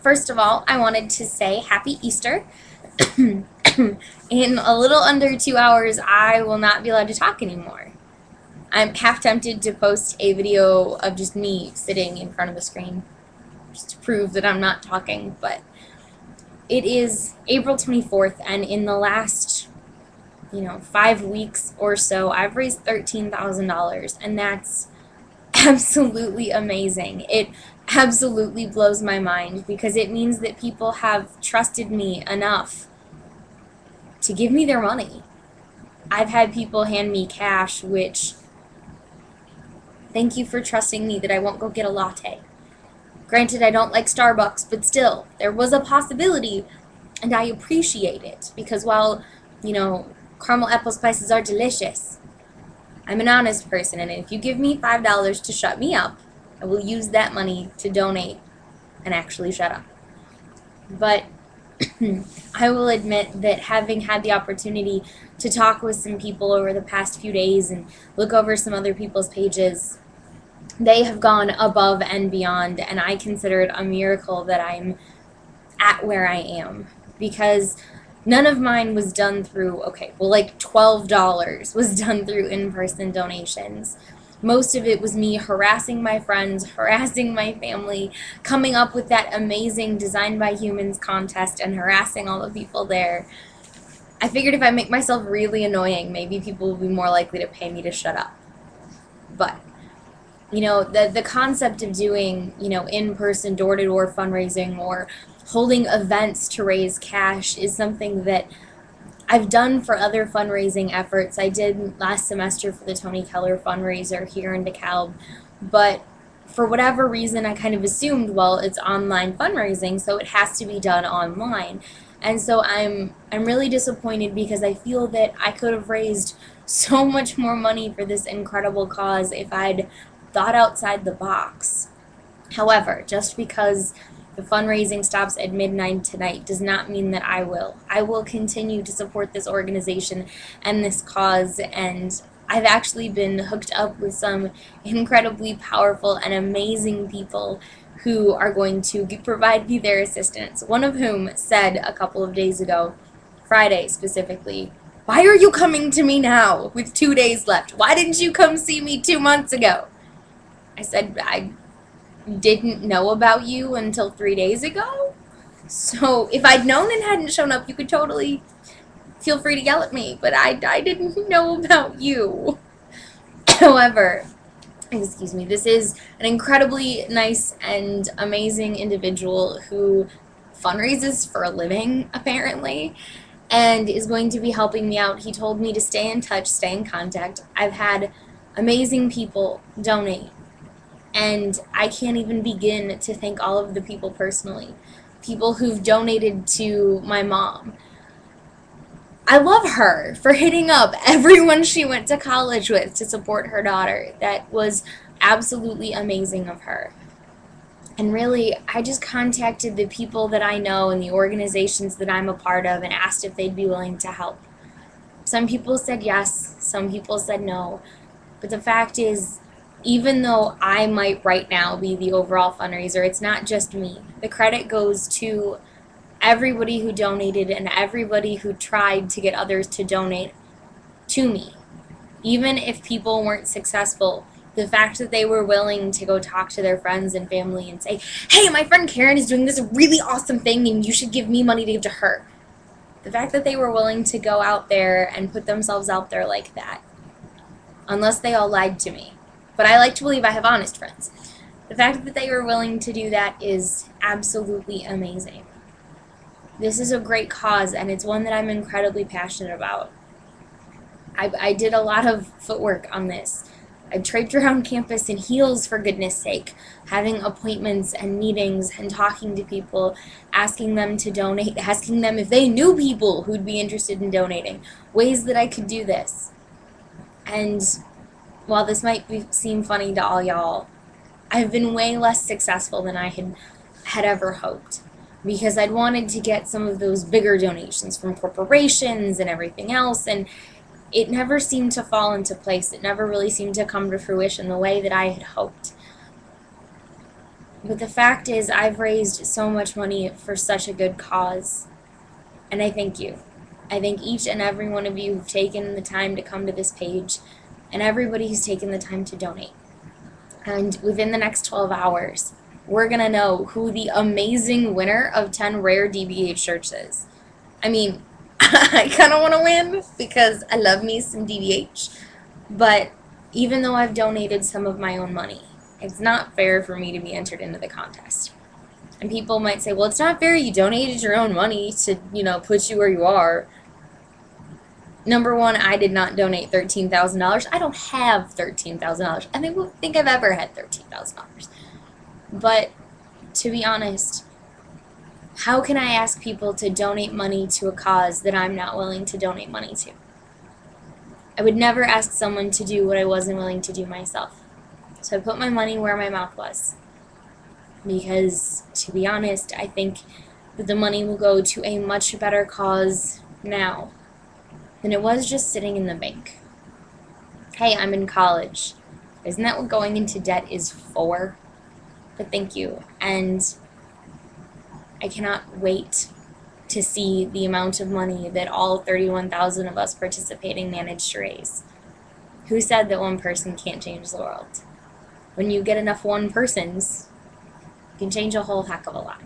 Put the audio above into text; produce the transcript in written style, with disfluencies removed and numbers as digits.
First of all, I wanted to say Happy Easter. In a little under 2 hours, I will not be allowed to talk anymore. I'm half tempted to post a video of just me sitting in front of the screen just to prove that I'm not talking, but it is April 24th, and in the last 5 weeks or so, I've raised $13,000, and that's absolutely amazing. It absolutely blows my mind because it means that people have trusted me enough to give me their money. I've had people hand me cash, which, thank you for trusting me that I won't go get a latte. Granted, I don't like Starbucks, but still, there was a possibility, and I appreciate it because while, caramel apple spices are delicious, I'm an honest person, and if you give me $5 to shut me up, I will use that money to donate and actually shut up. But I will admit that having had the opportunity to talk with some people over the past few days and look over some other people's pages, they have gone above and beyond, and I consider it a miracle that I'm at where I am, because none of mine was done through, like $12 was done through in-person donations. Most of it was me harassing my friends, harassing my family, coming up with that amazing Designed by Humans contest and harassing all the people there. I figured if I make myself really annoying, maybe people will be more likely to pay me to shut up. But the concept of doing, in-person door-to-door fundraising or holding events to raise cash is something that I've done for other fundraising efforts. I did last semester for the Tony Keller fundraiser here in DeKalb, but for whatever reason I kind of assumed, well, it's online fundraising, so it has to be done online. And so I'm really disappointed because I feel that I could have raised so much more money for this incredible cause if I'd thought outside the box. However, just because the fundraising stops at midnight tonight does not mean that I will. I will continue to support this organization and this cause, and I've actually been hooked up with some incredibly powerful and amazing people who are going to provide me their assistance. One of whom said a couple of days ago, Friday specifically, "Why are you coming to me now with 2 days left? Why didn't you come see me 2 months ago?" I said, "I didn't know about you until 3 days ago. So if I'd known and hadn't shown up, you could totally feel free to yell at me, but I didn't know about you." However, excuse me, this is an incredibly nice and amazing individual who fundraises for a living, apparently, and is going to be helping me out. He told me to stay in touch, stay in contact. I've had amazing people donate, and I can't even begin to thank all of the people personally. People who've donated to my mom. I love her for hitting up everyone she went to college with to support her daughter. That was absolutely amazing of her. And really, I just contacted the people that I know and the organizations that I'm a part of and asked if they'd be willing to help. Some people said yes, some people said no. But the fact is, even though I might right now be the overall fundraiser, it's not just me. The credit goes to everybody who donated and everybody who tried to get others to donate to me. Even if people weren't successful, the fact that they were willing to go talk to their friends and family and say, "Hey, my friend Karen is doing this really awesome thing and you should give me money to give to her." The fact that they were willing to go out there and put themselves out there like that, unless they all lied to me. But I like to believe I have honest friends. The fact that they were willing to do that is absolutely amazing. This is a great cause, and it's one that I'm incredibly passionate about. I did a lot of footwork on this. I traipsed around campus in heels, for goodness sake, having appointments and meetings and talking to people, asking them to donate, asking them if they knew people who'd be interested in donating, ways that I could do this. And while this might seem funny to all y'all, I've been way less successful than I had ever hoped, because I'd wanted to get some of those bigger donations from corporations and everything else, and it never seemed to fall into place. It never really seemed to come to fruition the way that I had hoped. But the fact is, I've raised so much money for such a good cause, and I thank you. I thank each and every one of you who've taken the time to come to this page, and everybody who's taken the time to donate. And within the next 12 hours, we're going to know who the amazing winner of 10 rare DBH shirts is. I mean, I kind of want to win because I love me some DBH, but even though I've donated some of my own money, it's not fair for me to be entered into the contest. And people might say, well, it's not fair, you donated your own money to, put you where you are. Number one, I did not donate $13,000. I don't have $13,000. I don't think I've ever had $13,000. But to be honest, how can I ask people to donate money to a cause that I'm not willing to donate money to? I would never ask someone to do what I wasn't willing to do myself. So I put my money where my mouth was. Because, to be honest, I think that the money will go to a much better cause now than it was just sitting in the bank. Hey, I'm in college. Isn't that what going into debt is for? But thank you. And I cannot wait to see the amount of money that all 31,000 of us participating managed to raise. Who said that one person can't change the world? When you get enough one persons, you can change a whole heck of a lot.